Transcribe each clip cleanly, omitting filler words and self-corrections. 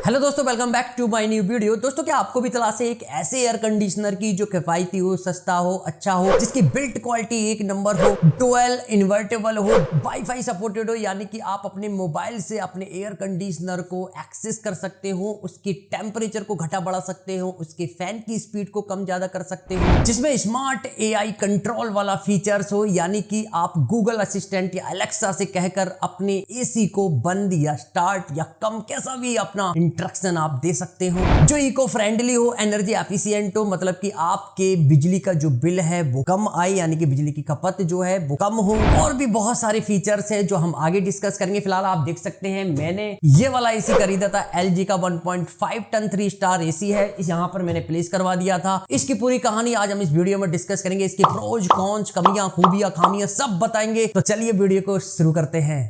Hello दोस्तों, welcome back to my new video. दोस्तों, क्या आपको भी तलाश है एक ऐसे एयर कंडीशनर की जो किफायती हो, सस्ता हो, अच्छा हो, जिसकी बिल्ट क्वालिटी एक नंबर हो, डुअल इन्वर्टेबल हो, वाईफाई सपोर्टेड हो, यानी कि आप अपने मोबाइल से अपने एयर कंडीशनर को एक्सेस कर सकते हो, उसकी टेम्परेचर को घटा बढ़ा सकते हो, उसके फैन की स्पीड को कम ज्यादा कर सकते हो, जिसमें स्मार्ट एआई कंट्रोल वाला फीचर्स हो, यानी कि आप गूगल असिस्टेंट या अलेक्सा से कहकर अपने एसी को बंद या स्टार्ट या कम कैसा भी अपना इंस्ट्रक्शन आप दे सकते हो, जो इको फ्रेंडली हो, एनर्जी एफिशिएंट हो, मतलब कि आपके बिजली का जो बिल है वो कम आए, यानी कि बिजली की खपत जो है वो कम हो। और भी बहुत सारे फीचर्स हैं जो हम आगे डिस्कस करेंगे। फिलहाल आप देख सकते हैं मैंने ये वाला एसी खरीदा था, एलजी का 1.5 टन 3 स्टार एसी है, इस यहां पर मैंने प्लेस करवा दिया था। इसकी पूरी कहानी आज हम इस वीडियो में डिस्कस करेंगे, इसके प्रोज कॉन्स, कमियां खूबियां खामियां सब बताएंगे। तो चलिए वीडियो को शुरू करते हैं।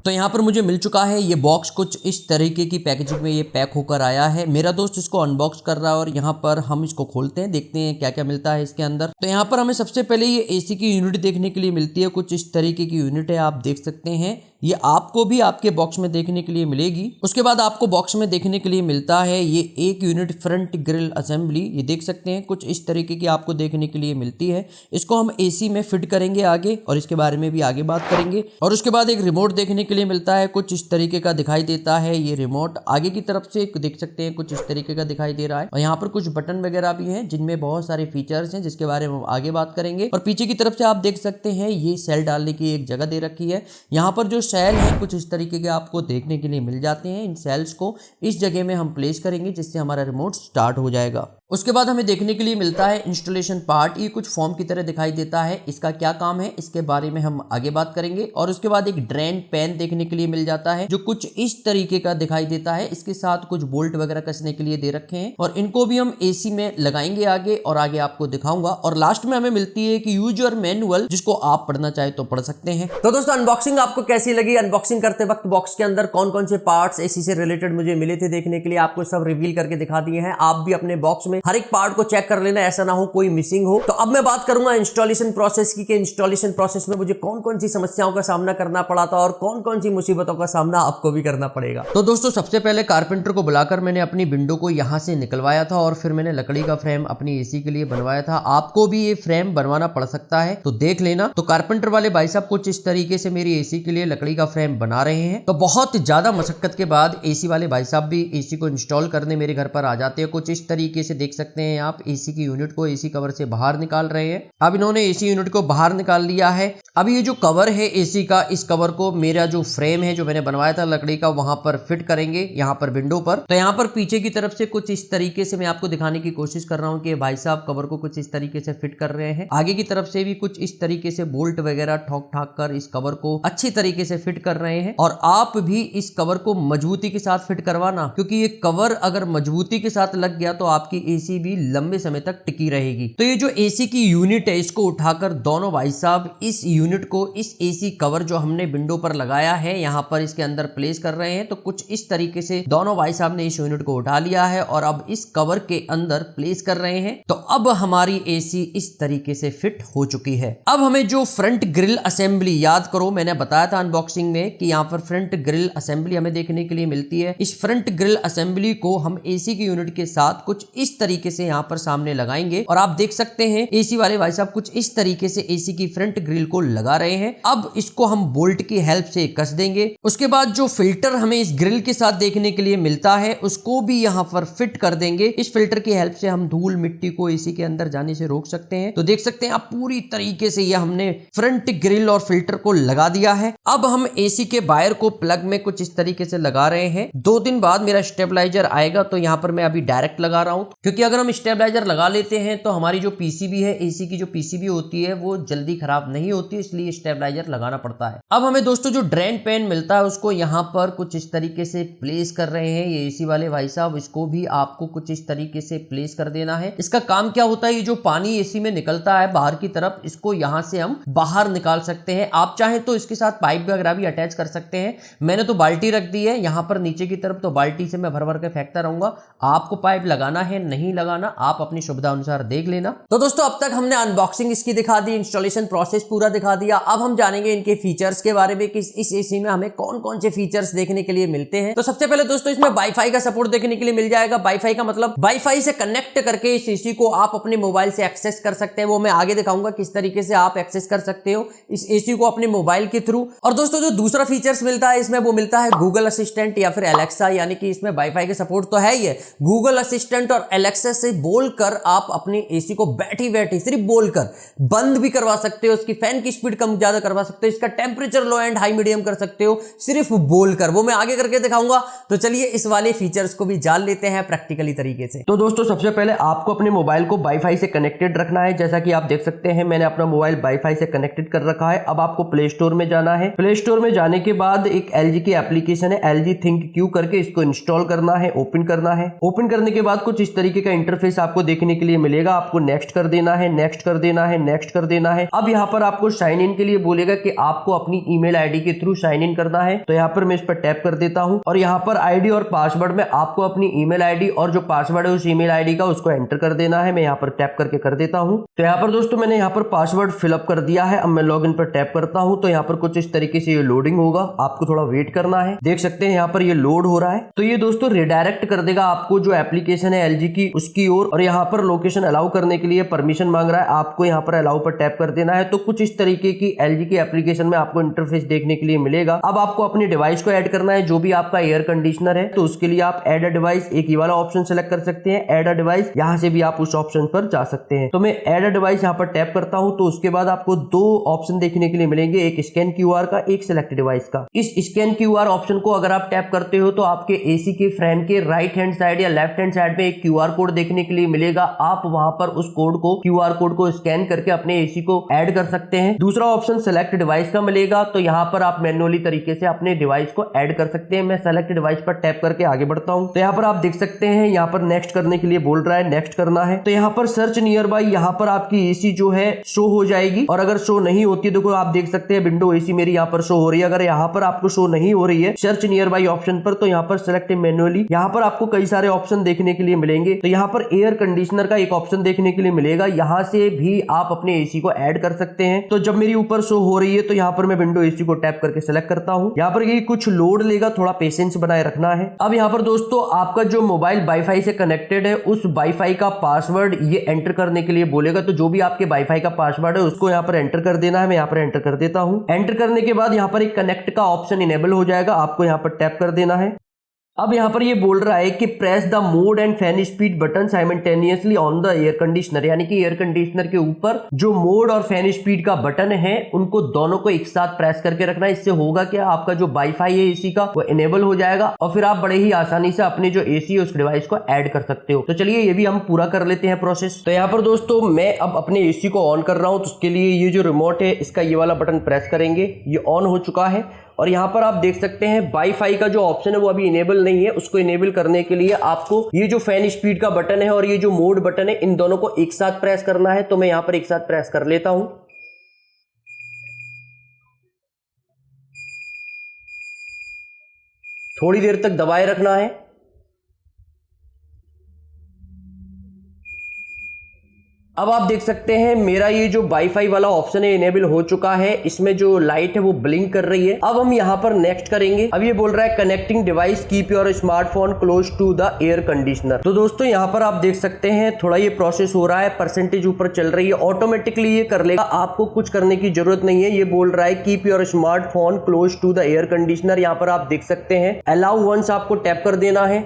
तो यहाँ पर मुझे मिल चुका है ये बॉक्स, कुछ इस तरीके की पैकेजिंग में ये पैक होकर आया है। मेरा दोस्त इसको अनबॉक्स कर रहा है और यहाँ पर हम इसको खोलते हैं, देखते हैं क्या क्या मिलता है इसके अंदर। तो यहाँ पर हमें सबसे पहले ये एसी की यूनिट देखने के लिए मिलती है, कुछ इस तरीके की यूनिट है, आप देख सकते हैं। ये आपको भी आपके बॉक्स में देखने के लिए मिलेगी। उसके बाद आपको बॉक्स में देखने के लिए मिलता है ये एक यूनिट फ्रंट ग्रिल असेंबली, ये देख सकते हैं कुछ इस तरीके की आपको देखने के लिए मिलती है। इसको हम एसी में फिट करेंगे आगे, और इसके बारे में भी आगे बात करेंगे। और उसके बाद एक रिमोट देखने के लिए मिलता है, कुछ इस तरीके का दिखाई देता है। ये रिमोट आगे की तरफ से देख सकते हैं कुछ इस तरीके का दिखाई दे रहा है, और यहाँ पर कुछ बटन वगैरह भी हैं जिनमें बहुत सारे फीचर्स हैं जिसके बारे में हम आगे बात करेंगे। और पीछे की तरफ से आप देख सकते हैं ये सेल डालने की एक जगह दे रखी है। यहाँ पर जो सेल है कुछ इस तरीके के आपको देखने के लिए मिल जाते हैं। इन सेल्स को इस जगह में हम प्लेस करेंगे जिससे हमारा रिमोट स्टार्ट हो जाएगा। उसके बाद हमें देखने के लिए मिलता है इंस्टॉलेशन पार्ट, ये कुछ फॉर्म की तरह दिखाई देता है। इसका क्या काम है इसके बारे में हम आगे बात करेंगे। और उसके बाद एक ड्रेन पैन देखने के लिए मिल जाता है जो कुछ इस तरीके का दिखाई देता है। इसके साथ कुछ बोल्ट वगैरह कसने के लिए दे रखे हैं, और इनको भी हम एसी में लगाएंगे आगे, और आगे आपको दिखाऊंगा। और लास्ट में हमें मिलती है कि यूजर मैनुअल, जिसको आप पढ़ना चाहे तो पढ़ सकते हैं। तो दोस्तों, अनबॉक्सिंग आपको कैसी लगी? अनबॉक्सिंग करते वक्त बॉक्स के अंदर कौन कौन से पार्ट्स एसी से रिलेटेड मुझे मिले थे देखने के लिए, आपको सब रिवील करके दिखा दिए हैं। आप भी अपने बॉक्स में हर एक पार्ट को चेक कर लेना, ऐसा ना हो कोई मिसिंग हो। तो अब मैं बात करूंगा इंस्टॉलेशन प्रोसेस की, कि इंस्टॉलेशन प्रोसेस में मुझे कौन कौन सी समस्याओं का सामना करना पड़ा था और कौन कौन सी मुसीबतों का सामना आपको भी करना पड़ेगा। तो दोस्तों, सबसे पहले कारपेंटर को बुलाकर मैंने अपनी विंडो को यहां से निकलवाया था, और फिर मैंने लकड़ी का फ्रेम अपनी एसी के लिए बनवाया था। आपको भी ये फ्रेम बनवाना पड़ सकता है, तो देख लेना। तो कारपेंटर वाले भाई साहब कुछ इस तरीके से मेरी एसी के लिए लकड़ी का फ्रेम बना रहे हैं। तो बहुत ज्यादा मशक्कत के बाद एसी वाले भाई साहब भी एसी को इंस्टॉल करने मेरे घर पर आ जाते हैं। कुछ इस तरीके से देख सकते हैं आप, एसी की यूनिट को एसी कवर से बाहर निकाल रहे हैं। अब इन्होंने एसी यूनिट को बाहर निकाल लिया है। अब ये जो कवर है एसी का, इस कवर को मेरा जो फ्रेम है जो मैंने बनवाया था लकड़ी का, वहां पर फिट करेंगे, यहां पर विंडो पर। तो यहां पर पीछे की तरफ से कुछ इस तरीके से मैं आपको दिखाने की कोशिश कर रहा हूं कि भाई साहब कवर को कुछ इस तरीके से फिट कर रहे हैं। आगे की तरफ से भी कुछ इस तरीके से बोल्ट वगैरह ठोक ठाक कर इस कवर को अच्छी तरीके से फिट कर रहे हैं। और आप भी इस कवर को मजबूती के साथ फिट करवाना, क्योंकि ये कवर अगर मजबूती के साथ लग गया तो आपकी एसी भी लंबे समय तक टिकी रहेगी। तो ये जो एसी की यूनिट है, इसको उठाकर दोनों भाई साहब इस यूनिट को इस एसी कवर जो हमने विंडो पर लगाया है यहां पर इसके अंदर प्लेस कर रहे हैं। तो कुछ इस तरीके से दोनों भाई साहब ने इस यूनिट को उठा लिया है और अब इस कवर के अंदर प्लेस कर रहे हैं। तो अब हमारी एसी इस तरीके से फिट हो चुकी है। अब हमें जो फ्रंट ग्रिल असेंबली, याद करो मैंने बताया था अनबॉक्सिंग में कि यहाँ पर फ्रंट ग्रिल असेंबली हमें देखने के लिए मिलती है। इस फ्रंट ग्रिल असेंबली को हम एसी की यूनिट के साथ कुछ इस तरीके से यहाँ पर सामने लगाएंगे, और आप देख सकते हैं एसी वाले भाई साहब कुछ इस तरीके से एसी की फ्रंट ग्रिल को लगा रहे हैं। अब इसको हम बोल्ट की हेल्प से कस देंगे। उसके बाद जो फिल्टर हमें इस ग्रिल के साथ देखने के लिए मिलता है उसको भी यहाँ पर फिट कर देंगे। इस फिल्टर की हेल्प से हम धूल मिट्टी को एसी के अंदर जाने से रोक सकते हैं। तो देख सकते हैं आप पूरी तरीके से ये हमने फ्रंट ग्रिल और फिल्टर को लगा दिया है। अब हम एसी के वायर को प्लग में कुछ इस तरीके से लगा रहे हैं। 2 दिन बाद मेरा स्टेबलाइजर आएगा, तो यहाँ पर मैं अभी डायरेक्ट लगा रहा हूं, क्योंकि अगर हम स्टेबलाइजर लगा लेते हैं तो हमारी जो पीसीबी है, एसी की जो पीसीबी होती है वो जल्दी खराब नहीं होती, इसलिए स्टेबलाइजर लगाना पड़ता है। अब हमें दोस्तों जो ड्रेन पैन मिलता है उसको यहाँ पर कुछ इस तरीके से प्लेस कर रहे हैं ये एसी वाले भाई साहब। इसको भी आपको कुछ इस तरीके से प्लेस कर देना है। इसका काम क्या होता है, ये जो पानी एसी में निकलता है बाहर की तरफ, इसको यहाँ से हम बाहर निकाल सकते हैं। आप चाहें तो इसके साथ पाइप वगैरह भी अटैच कर सकते हैं। मैंने तो बाल्टी रख दी है यहाँ पर नीचे की तरफ, तो बाल्टी से मैं भर भर के फेंकता रहूंगा। आपको पाइप लगाना है नहीं नहीं लगाना, आप अपनी सुविधा अनुसार देख लेना। तो दोस्तों अब तक हमने अनबॉक्सिंग इसकी दिखा दी, इंस्टॉलेशन प्रोसेस पूरा दिखा दिया। अब हम जानेंगे इनके फीचर्स के बारे में कि इस एसी में हमें कौन कौन से फीचर्स देखने के लिए मिलते हैं। तो सबसे पहले दोस्तों इसमें वाईफाई का सपोर्ट देखने के लिए मिल जाएगा। वाईफाई का मतलब वाईफाई से कनेक्ट करके इस एसी को आप अपने मोबाइल से एक्सेस कर सकते हैं। वो मैं आगे दिखाऊंगा किस तरीके से आप एक्सेस कर सकते हो इस एसी को अपने मोबाइल के थ्रू। और दोस्तों जो दूसरा फीचर्स मिलता है इसमें वो मिलता है गूगल असिस्टेंट या फिर एलेक्सा, यानी कि इसमें वाईफाई के सपोर्ट तो है ही है। गूगल असिस्टेंट और एलेक्सा से बोलकर आप अपनी एसी को बैठी बैठी सिर्फ बोलकर बंद भी करवा सकते हो, इसकी फैन की स्पीड कम ज्यादा करवा सकते हो, इसका temperature low and high medium कर सकते हो सिर्फ बोलकर। वो मैं आगे करके दिखाऊंगा। तो चलिए इस वाले फीचर्स को भी जान लेते हैं प्रैक्टिकली तरीके से। तो दोस्तों सबसे पहले आपको अपने मोबाइल को वाईफाई से कनेक्टेड रखना है। जैसा कि आप देख सकते हैं मैंने अपना मोबाइल वाईफाई से कनेक्टेड कर रखा है। अब आपको प्ले स्टोर में जाना है। प्ले स्टोर में जाने के बाद एक LG की एप्लीकेशन है LG ThinkQ करके, इसको इंस्टॉल करना है, ओपन करना है। ओपन करने के बाद कुछ इस तरीके का इंटरफेस आपको देखने के लिए मिलेगा। आपको नेक्स्ट कर देना है, नेक्स्ट कर देना है, नेक्स्ट कर देना है। अब यहाँ पर आपको साइन इन के लिए बोलेगा कि आपको अपनी ईमेल आईडी के थ्रू साइन इन करना है। तो यहाँ पर मैं इस पर टैप कर देता हूँ और यहाँ पर आईडी और पासवर्ड में आपको अपनी ईमेल आईडी और जो पासवर्ड है उस ईमेल आईडी का उसको एंटर कर देना है। मैं यहाँ पर टैप करके कर देता हूँ। तो यहाँ पर दोस्तों मैंने यहाँ पर पासवर्ड फिलअप कर दिया है। अब मैं लॉगिन पर टैप करता हूँ तो यहाँ पर कुछ इस तरीके से ये लोडिंग होगा, आपको थोड़ा वेट करना है। देख सकते हैं यहाँ पर ये लोड हो रहा है। तो ये दोस्तों रिडायरेक्ट कर देगा आपको जो एप्लीकेशन है LG की उसकी ओर, और यहाँ पर लोकेशन अलाउ करने के लिए परमिशन मांग रहा है, आपको यहाँ पर अलाउ पर टैप कर देना है। तो कुछ इस तरीके की LG की एप्लीकेशन में आपको इंटरफेस देखने के लिए मिलेगा। अब आपको अपनी डिवाइस को ऐड करना है, जो भी आपका एयर कंडीशनर है। तो उसके लिए आप ऐड अ डिवाइस, एक ये वाला ऑप्शन सेलेक्ट कर सकते हैं, ऐड अ डिवाइस। यहाँ से भी आप उस ऑप्शन पर जा सकते हैं। तो मैं ऐड अ डिवाइस यहाँ पर टैप करता हूँ। तो उसके बाद आपको दो ऑप्शन देखने के लिए मिलेंगे, एक स्कैन QR का, एक सेलेक्ट डिवाइस का। इस स्कैन QR ऑप्शन को अगर आप टैप करते हो तो आपके एसी के फ्रेम के राइट हैंड साइड या लेफ्ट हैंड साइड में एक QR कोड देखने के लिए मिलेगा। आप वहां पर उस कोड को QR कोड को स्कैन करके अपने एसी को ऐड कर सकते हैं। दूसरा ऑप्शन सेलेक्ट डिवाइस का मिलेगा। तो यहाँ पर आप मैन्युअली तरीके से अपने डिवाइस को ऐड कर सकते हैं। मैं सेलेक्ट डिवाइस पर टैप करके आगे बढ़ता हूँ। तो यहाँ पर आप देख सकते हैं यहाँ पर नेक्स्ट करने के लिए बोल रहा है, नेक्स्ट करना है। तो यहाँ पर सर्च नियर बाय, यहाँ पर आपकी एसी जो है शो हो जाएगी। और अगर शो नहीं होती, देखो आप देख सकते हैं विंडो एसी मेरी यहाँ पर शो हो रही है। अगर यहाँ पर आपको शो नहीं हो रही है सर्च नियर बाय ऑप्शन पर, तो यहाँ पर सेलेक्ट मैन्युअली, यहाँ पर आपको कई सारे ऑप्शन देखने के लिए मिलेंगे। तो यहाँ पर एयर कंडीशनर का एक ऑप्शन देखने के लिए मिलेगा, यहाँ से भी आप अपने एसी को ऐड कर सकते हैं। तो जब मेरी ऊपर शो हो रही है तो यहाँ पर मैं विंडो एसी को टैप करके सेलेक्ट करता हूँ। यहाँ पर ये कुछ लोड लेगा, थोड़ा पेशेंस बनाए रखना है। अब यहाँ पर दोस्तों आपका जो मोबाइल वाईफाई से कनेक्टेड है उस वाईफाई का पासवर्ड ये एंटर करने के लिए बोलेगा। तो जो भी आपके वाईफाई का पासवर्ड है उसको यहाँ पर एंटर कर देना है। मैं यहाँ पर एंटर कर देता हूँ। एंटर करने के बाद यहाँ पर एक कनेक्ट का ऑप्शन इनेबल हो जाएगा, आपको यहाँ पर टैप कर देना है। अब यहाँ पर ये बोल रहा है कि press the mode and fan speed button simultaneously on the air conditioner, यानी कि एयर कंडीशनर के ऊपर जो मोड और फैन स्पीड का बटन है उनको दोनों को एक साथ प्रेस करके रखना है। इससे होगा क्या, आपका जो वाईफाई है एसी का वो इनेबल हो जाएगा और फिर आप बड़े ही आसानी से अपने जो एसी है उस डिवाइस को ऐड कर सकते हो। तो चलिए ये भी हम पूरा कर लेते हैं प्रोसेस। तो यहाँ पर दोस्तों मैं अब अपने एसी को ऑन कर रहा हूँ। तो उसके लिए ये जो रिमोट है इसका ये वाला बटन प्रेस करेंगे, ये ऑन हो चुका है। और यहाँ पर आप देख सकते हैं वाईफाई का जो ऑप्शन है वो अभी इनेबल नहीं है। उसको इनेबल करने के लिए आपको ये जो फैन स्पीड का बटन है और ये जो मोड बटन है इन दोनों को एक साथ प्रेस करना है। तो मैं यहाँ पर एक साथ प्रेस कर लेता हूं। थोड़ी देर तक दबाए रखना है। अब आप देख सकते हैं मेरा ये जो वाईफाई वाला ऑप्शन है इनेबल हो चुका है। इसमें जो लाइट है वो ब्लिंक कर रही है। अब हम यहाँ पर नेक्स्ट करेंगे। अब ये बोल रहा है connecting device, keep your smartphone close to the air conditioner. तो दोस्तों यहाँ पर आप देख सकते हैं थोड़ा ये प्रोसेस हो रहा है, परसेंटेज ऊपर चल रही है, ऑटोमेटिकली ये कर लेगा, आपको कुछ करने की जरूरत नहीं है। ये बोल रहा है keep your smartphone close to the air conditioner. यहाँ पर आप देख सकते हैं अलाउ वंस आपको टैप कर देना है।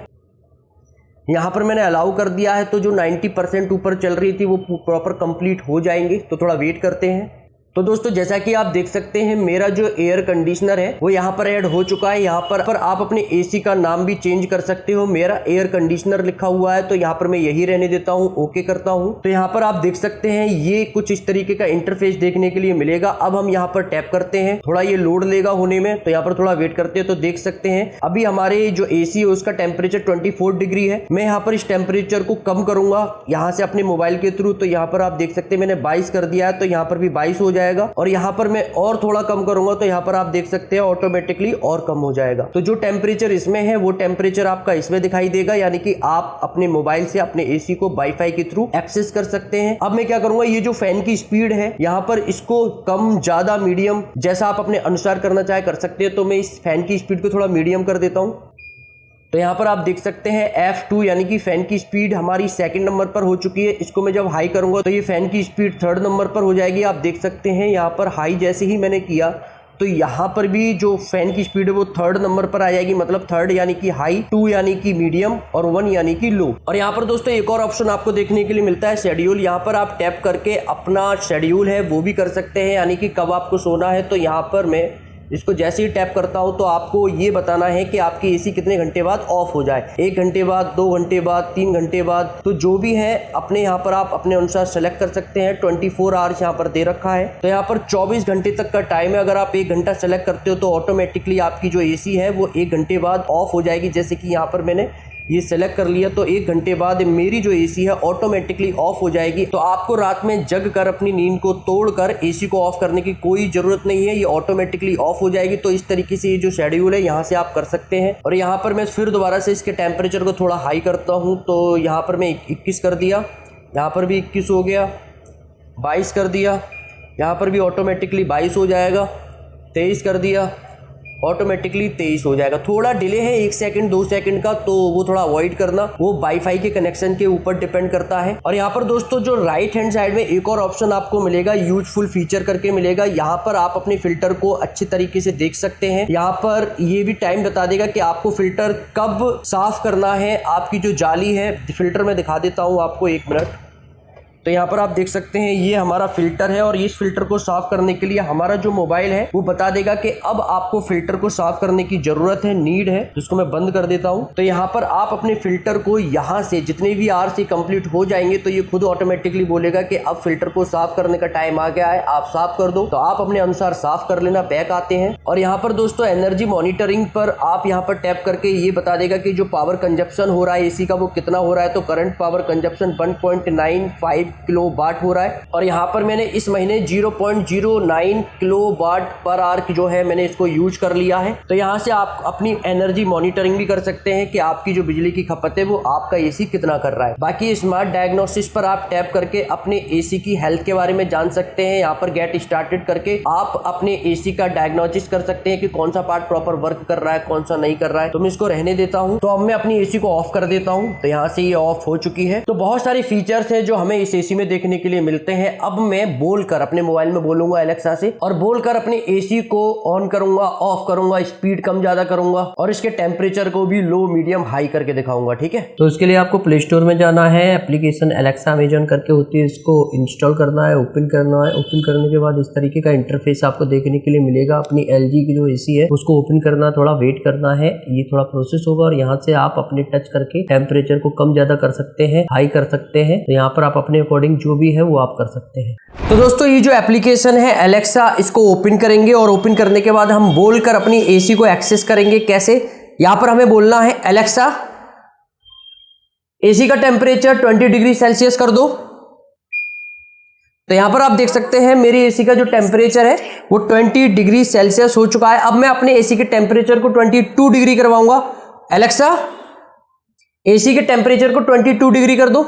यहाँ पर मैंने अलाउ कर दिया है। तो जो 90% ऊपर चल रही थी वो प्रॉपर कंप्लीट हो जाएंगे। तो थोड़ा वेट करते हैं। तो दोस्तों जैसा कि आप देख सकते हैं मेरा जो एयर कंडीशनर है वो यहाँ पर ऐड हो चुका है। यहाँ पर आप अपने एसी का नाम भी चेंज कर सकते हो। मेरा एयर कंडीशनर लिखा हुआ है तो यहाँ पर मैं यही रहने देता हूँ, ओके करता हूँ। तो यहाँ पर आप देख सकते हैं ये कुछ इस तरीके का इंटरफेस देखने के लिए मिलेगा। अब हम यहाँ पर टैप करते हैं, थोड़ा ये लोड लेगा होने में, तो यहाँ पर थोड़ा वेट करते हैं। तो देख सकते हैं अभी हमारे जो एसी है उसका टेम्परेचर 24 डिग्री है। मैं यहाँ पर इस टेम्परेचर को कम करूंगा यहाँ से अपने मोबाइल के थ्रू। तो यहाँ पर आप देख सकते हैं मैंने 22 कर दिया है, तो यहाँ पर भी 22 हो जाए। जाएगा। और यहाँ पर मैं और थोड़ा कम करूंगा तो यहाँ पर आप देख सकते हैं ऑटोमेटिकली और कम हो जाएगा। तो जो टेम्परेचर इसमें है वो टेम्परेचर आपका इसमें दिखाई देगा, यानी कि आप अपने मोबाइल से अपने एसी को वाईफाई के थ्रू एक्सेस कर सकते हैं। अब मैं क्या करूंगा, ये जो फैन की स्पीड है यहाँ पर इसको कम, ज्यादा, मीडियम जैसा आप अपने अनुसार करना चाहे कर सकते हैं। तो मैं इस फैन की स्पीड को थोड़ा मीडियम कर देता हूँ। तो यहाँ पर आप देख सकते हैं F2 यानी कि फैन की स्पीड हमारी सेकंड नंबर पर हो चुकी है। इसको मैं जब हाई करूंगा तो ये फैन की स्पीड थर्ड नंबर पर हो जाएगी। आप देख सकते हैं यहाँ पर हाई जैसे ही मैंने किया तो यहाँ पर भी जो फैन की स्पीड है वो थर्ड नंबर पर आ जाएगी, मतलब थर्ड यानी कि हाई, 2 यानी कि मीडियम और 1 यानी कि लो। और यहाँ पर दोस्तों एक और ऑप्शन आपको देखने के लिए मिलता है शेड्यूल। यहाँ पर आप टैप करके अपना शेड्यूल है वो भी कर सकते हैं, यानी कि कब आपको सोना है। तो यहाँ पर मैं इसको जैसे ही टैप करता हूं तो आपको ये बताना है कि आपकी एसी कितने घंटे बाद ऑफ हो जाए, 1 घंटे बाद, 2 घंटे बाद, 3 घंटे बाद। तो जो भी है अपने यहाँ पर आप अपने अनुसार सेलेक्ट कर सकते हैं। 24 आवर्स यहाँ पर दे रखा है, तो यहाँ पर 24 घंटे तक का टाइम है। अगर आप 1 घंटा सेलेक्ट करते हो तो ऑटोमेटिकली आपकी जो एसी है वो 1 घंटे बाद ऑफ हो जाएगी। जैसे कि यहाँ पर मैंने ये सेलेक्ट कर लिया तो 1 घंटे बाद मेरी जो एसी है ऑटोमेटिकली ऑफ हो जाएगी। तो आपको रात में जग कर अपनी नींद को तोड़कर एसी को ऑफ करने की कोई जरूरत नहीं है, ये ऑटोमेटिकली ऑफ हो जाएगी। तो इस तरीके से ये जो शेड्यूल है यहाँ से आप कर सकते हैं। और यहाँ पर मैं फिर दोबारा से इसके टेम्परेचर को थोड़ा हाई करता हूँ। तो यहाँ पर मैं 21 कर दिया, यहाँ पर भी 21 हो गया, 22 कर दिया, यहाँ पर भी ऑटोमेटिकली 22 हो जाएगा, 23 कर दिया, ऑटोमेटिकली 23 हो जाएगा। थोड़ा डिले है 1 सेकंड 2 सेकंड का, तो वो थोड़ा अवॉइड करना, वो वाईफाई के कनेक्शन के ऊपर डिपेंड करता है। और यहाँ पर दोस्तों जो राइट हैंड साइड में एक और ऑप्शन आपको मिलेगा, यूजफुल फीचर करके मिलेगा। यहाँ पर आप अपने फिल्टर को अच्छे तरीके से देख सकते हैं। यहाँ पर ये भी टाइम बता देगा कि आपको फिल्टर कब साफ करना है। आपकी जो जाली है, फिल्टर में दिखा देता हूँ आपको, 1 मिनट। तो यहाँ पर आप देख सकते हैं ये हमारा फिल्टर है और इस फिल्टर को साफ करने के लिए हमारा जो मोबाइल है वो बता देगा कि अब आपको फिल्टर को साफ करने की जरूरत है, नीड है। जिसको मैं बंद कर देता हूँ। तो यहाँ पर आप अपने फिल्टर को यहाँ से जितने भी आवर से कंप्लीट हो जाएंगे तो ये खुद ऑटोमेटिकली बोलेगा कि अब फिल्टर को साफ करने का टाइम आ गया है, आप साफ कर दो। तो आप अपने अनुसार साफ कर लेना, बैक आते हैं। और यहाँ पर दोस्तों एनर्जी मॉनिटरिंग पर आप यहाँ पर टैप करके ये बता देगा कि जो पावर कंजप्शन हो रहा है एसी का वो कितना हो रहा है। तो करंट पावर कंजप्शन 1.95 किलोवाट हो रहा है। और यहाँ पर मैंने इस महीने 0.09 किलोवाट पर आवर की जो है मैंने इसको यूज कर लिया है। तो यहाँ से आप अपनी एनर्जी मॉनिटरिंग भी कर सकते हैं कि आपकी जो बिजली की खपत है वो आपका एसी कितना कर रहा है। बाकी स्मार्ट डायग्नोसिस पर आप टैप करके अपने एसी की हेल्थ के बारे में जान सकते हैं। यहाँ पर गेट स्टार्टेड करके आप अपने एसी का डायग्नोसिस कर सकते हैं कि कौन सा पार्ट प्रॉपर वर्क कर रहा है, कौन सा नहीं कर रहा है। तो मैं इसको रहने देता हूँ। तो अब मैं अपनी एसी को ऑफ कर देता हूँ। तो यहाँ से ये ऑफ हो चुकी है। तो बहुत सारे फीचर्स हैं जो हमें इस एसी में देखने के लिए मिलते हैं। अब मैं बोलकर अपने मोबाइल में बोलूंगा एलेक्सा से और बोलकर अपने एसी को ऑन करूंगा, ऑफ करूंगा, स्पीड कम ज्यादा करूंगा और इसके टेम्परेचर को भी लो, मीडियम, हाई करके दिखाऊंगा। ठीक है। तो इसके लिए आपको प्ले स्टोर में जाना है, एप्लीकेशन एलेक्सा अमेजन करके होती है, इसको इंस्टॉल करना है, ओपन करना है। ओपन करने के बाद इस तरीके का इंटरफेस आपको देखने के लिए मिलेगा। अपनी LG की जो एसी है उसको ओपन करना, थोड़ा वेट करना है, ये थोड़ा प्रोसेस होगा। और यहाँ से आप अपने टच करके टेम्परेचर को कम ज्यादा कर सकते हैं, हाई कर सकते हैं। तो यहाँ पर आप अपने अकॉर्डिंग जो भी है वो आप कर सकते हैं। तो दोस्तों ये जो एप्लीकेशन है एलेक्सा, इसको ओपन करेंगे और ओपन करने के बाद हम बोलकर अपनी एसी को एक्सेस करेंगे। कैसे? यहाँ पर हमें बोलना है एलेक्सा एसी का टेम्परेचर 20 डिग्री सेल्सियस कर दो। तो यहां पर आप देख सकते हैं मेरी एसी का जो टेम्परेचर है वो 20 डिग्री सेल्सियस हो चुका है। अब मैं अपने एसी के टेम्परेचर को 22 डिग्री करवाऊंगा। एलेक्सा एसी के टेम्परेचर को 22 डिग्री कर दो।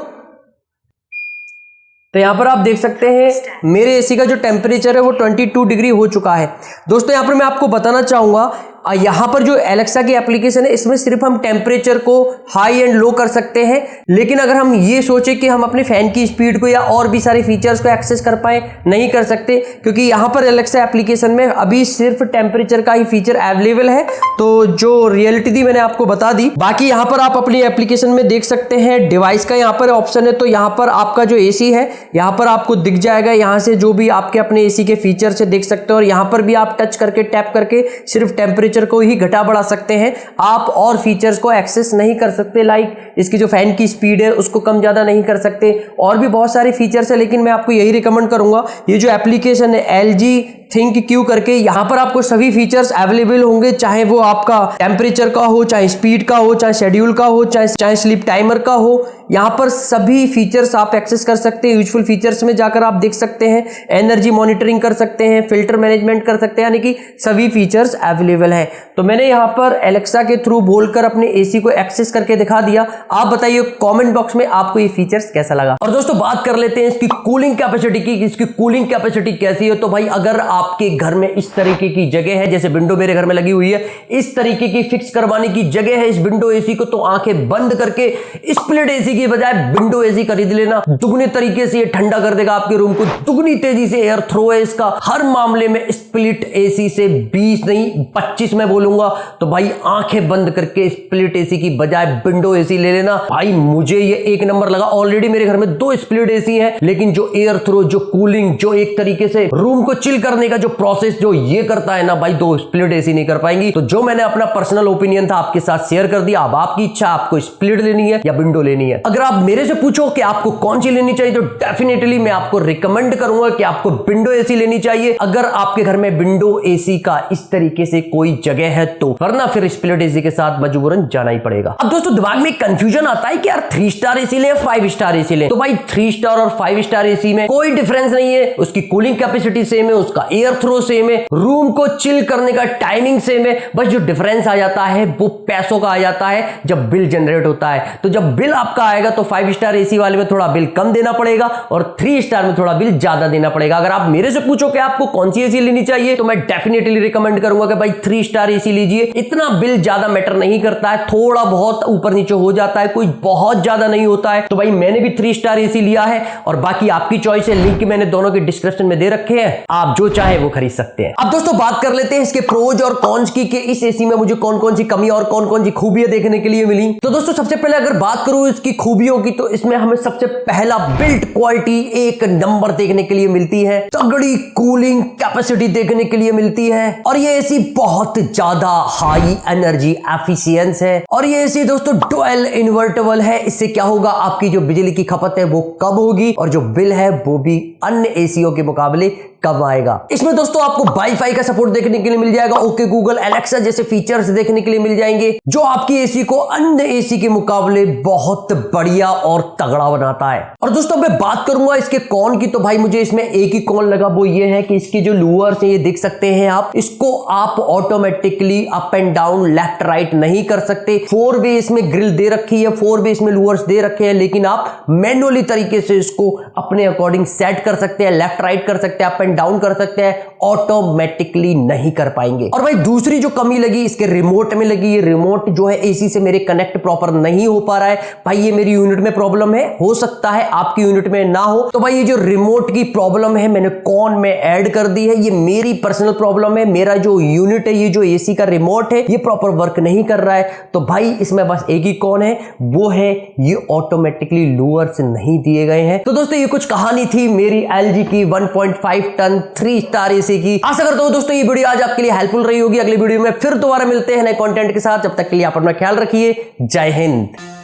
तो यहां पर आप देख सकते हैं मेरे एसी का जो टेम्परेचर है वो 22 डिग्री हो चुका है। दोस्तों यहां पर मैं आपको बताना चाहूंगा, यहाँ पर जो एलेक्सा की एप्लीकेशन है इसमें सिर्फ हम टेम्परेचर को हाई एंड लो कर सकते हैं। लेकिन अगर हम ये सोचे कि हम अपने फैन की स्पीड को या और भी सारे फीचर्स को एक्सेस कर पाए, नहीं कर सकते, क्योंकि यहाँ पर एलेक्सा एप्लीकेशन में अभी सिर्फ टेम्परेचर का ही फीचर अवेलेबल है। तो जो रियलिटी थी मैंने आपको बता दी। बाकी यहाँ पर आप अपनी एप्लीकेशन में देख सकते हैं डिवाइस का यहाँ पर ऑप्शन है। तो यहाँ पर आपका जो एसी है यहाँ पर आपको दिख जाएगा। यहाँ से जो भी आपके अपने एसी के फीचर्स है देख सकते हो। और यहाँ पर भी आप टच करके, टैप करके सिर्फ टेम्परेचर टेम्परेचर को ही घटा बढ़ा सकते हैं, आप और फीचर्स को एक्सेस नहीं कर सकते। लाइक इसकी जो फैन की स्पीड है उसको कम ज़्यादा नहीं कर सकते, और भी बहुत सारे फीचर्स है, लेकिन मैं आपको यही रिकमेंड करूंगा, ये जो एप्लीकेशन है LG ThinkQ करके, यहाँ पर आपको सभी फीचर्स अवेलेबल होंगे, चाहे वो आपका टेम्परेचर का हो, चाहे स्पीड का हो, चाहे शेड्यूल का हो, चाहे स्लीप टाइमर का हो। यहाँ पर सभी फीचर्स आप एक्सेस कर सकते हैं। यूजफुल फीचर्स में जाकर आप देख सकते हैं, एनर्जी मॉनिटरिंग कर सकते हैं, फिल्टर मैनेजमेंट कर सकते हैं, यानी कि सभी फीचर्स अवेलेबल है। तो मैंने यहाँ पर एलेक्सा के थ्रू बोलकर अपने एसी को एक्सेस करके दिखा दिया। आप बताइए कमेंट बॉक्स में आपको ये फीचर्स कैसा लगा। और दोस्तों बात कर लेते हैं इसकी कूलिंग कैपेसिटी की, इसकी कूलिंग कैपेसिटी कैसी है। तो भाई अगर आपके घर में इस तरीके की जगह है, जैसे विंडो मेरे घर में लगी हुई है, इस तरीके की फिक्स करवाने की जगह है इस विंडो एसी को, तो आंखें बंद करके स्प्लिट एसी की बजाय विंडो एसी खरीद लेना। दुगने तरीके से ये ठंडा कर देगा आपके रूम को, दुगनी तेजी से एयर थ्रो है इसका। हर मामले में स्प्लिट एसी से 20 नहीं 25 में बोलूंगा। तो भाई आंखें बंद करके स्प्लिट एसी की बजाय विंडो एसी ले लेना। भाई मुझे ये एक नंबर लगा। ऑलरेडी मेरे घर में 2 स्प्लिट एसी है, लेकिन जो एयर थ्रो, जो कूलिंग, जो एक तरीके से रूम को चिल करने का जो प्रोसेस जो ये करता है ना भाई, 2 स्प्लिट एसी नहीं कर पाएंगी। तो जो मैंने अपना पर्सनल ओपिनियन था आपके साथ शेयर कर दिया। अब आपकी इच्छा, आपको स्प्लिट लेनी है या विंडो लेनी है। अगर आप मेरे से पूछो कि आपको कौन सी लेनी चाहिए, तो डेफिनेटली मैं आपको रिकमेंड करूंगा कि आपको विंडो एसी लेनी चाहिए, अगर आपके घर में विंडो एसी का इस तरीके से कोई जगह है तो, वरना फिर स्प्लिट एसी के साथ मजबूरन जाना ही पड़ेगा। अब दोस्तों दिमाग में कंफ्यूजन आता है कि यार 3 स्टार एसी ले 5 स्टार एसी ले। तो भाई 3 स्टार और 5 स्टार एसी में कोई डिफरेंस नहीं है। उसकी कूलिंग कैपेसिटी सेम है, उसका एयर थ्रो सेम है, रूम को चिल करने का टाइमिंग सेम है। बस जो डिफरेंस आ जाता है वो पैसों का आ जाता है जब बिल जनरेट होता है। तो जब बिल आपका आएगा तो 5 स्टार एसी वाले में थोड़ा बिल कम देना पड़ेगा और 3 स्टार में थोड़ा बिल ज्यादा देना पड़ेगा। अगर आप मेरे से पूछो कि आपको कौन सी एसी लेनी चाहिए, तो मैं डेफिनेटली रिकमेंड करूंगा कि भाई 3 स्टार एसी लीजिए। इतना बिल ज्यादा मैटर नहीं करता है, थोड़ा बहुत ऊपर नीचे हो जाता है, कोई बहुत ज्यादा नहीं होता है। तो भाई मैंने भी 3 स्टार एसी लिया है, और बाकी आपकी चॉइस है। लिंक मैंने दोनों के डिस्क्रिप्शन में दे रखे हैं, आप जो चाहे वो खरीद सकते हैं। अब दोस्तों बात कर लेते हैं इसके प्रोज और कॉन्स की, कि इस एसी में मुझे कौन कौन सी कमी और कौन कौन सी खूबियां देखने के लिए मिली। तो दोस्तों सबसे पहले अगर बात करूं इसकी खूबियों की, तो इसमें हमें सबसे पहला बिल्ड क्वालिटी एक नंबर देखने के लिए मिलती है, तगड़ी कूलिंग कैपेसिटी देखने के लिए मिलती है, और ये एसी बहुत ज्यादा हाई एनर्जी एफिशिएंस है। और ये एसी दोस्तों डुअल इन्वर्टेबल है। इससे क्या होगा, आपकी जो बिजली की खपत है वो कम होगी, और जो बिल है वो भी अन्य एसीओ के मुकाबले कम आएगा। इसमें दोस्तों आपको वाईफाई का सपोर्ट देखने के लिए मिल जाएगा, ओके गूगल, एलेक्सा जैसे फीचर्स देखने के लिए मिल जाएंगे, जो आपकी एसी को अन्य एसी के मुकाबले बहुत बढ़िया और तगड़ा बनाता है। और दोस्तों मैं बात करूंगा इसके कॉन की, तो भाई मुझे इसमें एक ही कॉन लगा, वो ये है कि इसके जो लूअर्स हैं ये देख सकते हैं आप, इसको आप automatically up and down, left right नहीं कर सकते। 4 वे इसमें ग्रिल दे रखी है, 4 वे इसमें लूअर्स दे रखे हैं, लेकिन आप मैनुअली तरीके से इसको अपने अकॉर्डिंग सेट कर सकते हैं, लेफ्ट राइट कर सकते हैं, अप एंड डाउन कर सकते हैं, ऑटोमेटिकली नहीं कर पाएंगे। और भाई दूसरी जो कमी लगी इसके रिमोट में लगी, ये रिमोट जो है एसी से मेरे कनेक्ट प्रॉपर नहीं हो पा रहा है। भाई ये मेरी यूनिट में प्रॉब्लम है, हो सकता है आपकी यूनिट में ना हो। तो भाई ये जो रिमोट की प्रॉब्लम है मैंने कॉन में ऐड कर दी है, ये मेरी पर्सनल प्रॉब्लम है। मेरा जो यूनिट है, ये जो एसी का रिमोट है, ये प्रॉपर वर्क नहीं कर रहा है। तो भाई इसमें बस एक ही कॉन है, वो है ये ऑटोमेटिकली लूअर्स नहीं दिए गए हैं। तो दोस्तों ये कुछ कहानी थी मेरी LG की 1.5 टन 3 स्टार एसी की। आशा करता हूं दोस्तों ये वीडियो आज आपके लिए हेल्पफुल रही होगी। अगली वीडियो में फिर दोबारा मिलते हैं नए कंटेंट के साथ। जब तक के लिए आप अपना ख्याल रखिए। जय हिंद।